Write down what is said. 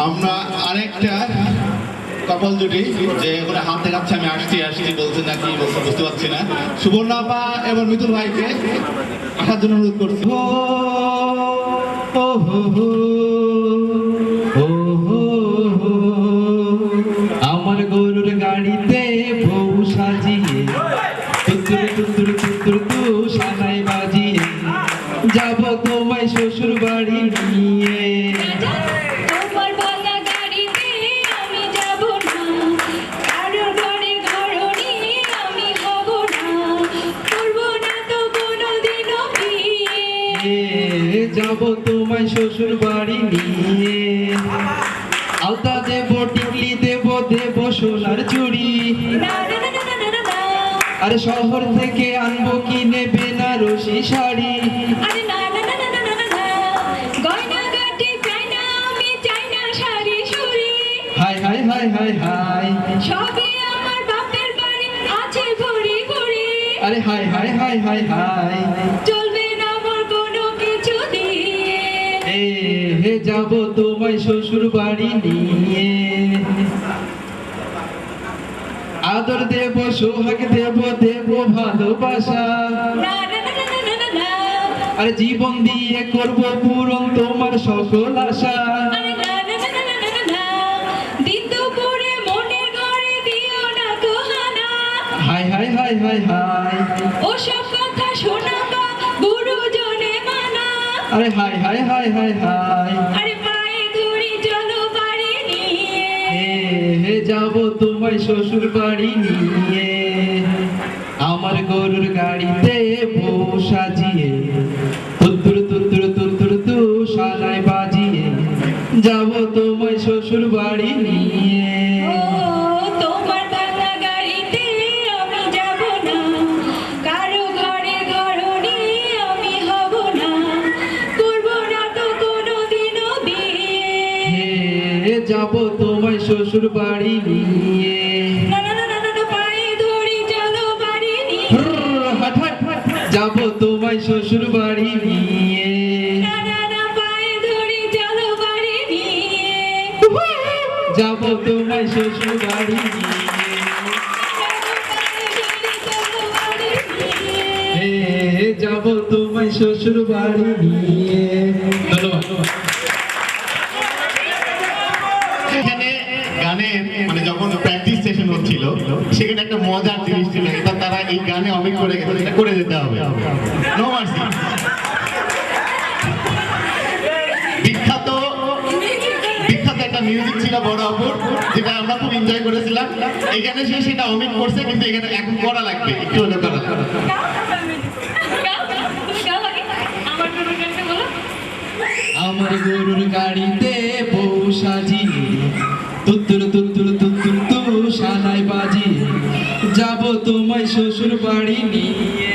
আমরা আরেকটা কপাল জুটি যে ওখানে হাত দেখাচ্ছে আমি আসছি আসছি বলছে নাকি বলছে বুঝতে পারছি না। সুবর্ণা আপা এবং মিতুল ভাইকে আসার জন্য অনুরোধ করছি। আমার গরুর গাড়িতে বউ সাজিয়ে তুতুর তুতুর তুতুর তু সানাই বাজিয়ে যাব তোমায় শ্বশুর বাড়ি নিয়ে। যাব তোমায় শ্বশুর বাড়ি নিয়ে। আলতা দেব টিকলি দেব দেব সোনার চুড়ি আরে শহর থেকে আনবো কিনে বেনারসি শাড়ি। হাই হাই হাই হাই হাই আরে হাই হাই হাই হাই হাই হে যাব তোমায় শ্বশুর বাড়ি নিয়ে। আদর দেব সোহাগ দেব দেব ভালোবাসা আরে জীবন দিয়ে করব পূরণ তোমার সকল আশা। হাই হাই হাই হাই হাই ওসব কথা শোনাবা গুরুজনে মানা। আরে হাই হাই হাই হাই হাই আরে পায়ে ধরি চলো বাড়ি নিয়ে। হে যাব তোমায় শ্বশুর বাড়ি নিয়ে। আমার গরুর গাড়িতে বউ সাজিয়ে তুতুর তুতুর তুতুর তু সানাই বাজিয়ে যাব তোমায় শ্বশুর বাড়ি নিয়ে। তোমার ভাঙা গাড়িতে আমি যাব না, কারো ঘরে ঘরণী আমি হব না, করব না তো কোনোদিনও বিয়ে। যাব তোমায় শ্বশুর বাড়ি নিয়ে। না না না না না, পায়ে ধরি চলো বাড়ি নিয়ে। হাট হাট যাব তোমায় শ্বশুর বাড়ি নিয়ে। না না না, পায়ে ধরি চলো বাড়ি নিয়ে। যাব তোমায় শ্বশুর বাড়ি নিয়ে। যাব তোমায় শ্বশুর বাড়ি নিয়ে। ধন্যবাদ। এখানে গানের মানে যখন প্র্যাকটিস সেশন হচ্ছিল সেখানে একটা মজার জিনিস ছিল, এটা তারা এই গানে অমিট করে গেছে, এটা করে যেতে হবে। No mercy. বিখ্যাত বিখ্যাত একটা মিউজিক ছিল বড় অপুর, যেটা আমরা খুব এনজয় করেছিলাম। এখানে সে সেটা অমিট করছে, কিন্তু এখানে এখন করা লাগবে, একটু হলে করা লাগবে। আমার গরুর গাড়িতে বউ সাজিয়ে তুতুর তুতুর তুতুর তু সানাই বাজিয়ে যাব তোমায় শ্বশুর বাড়ি নিয়ে।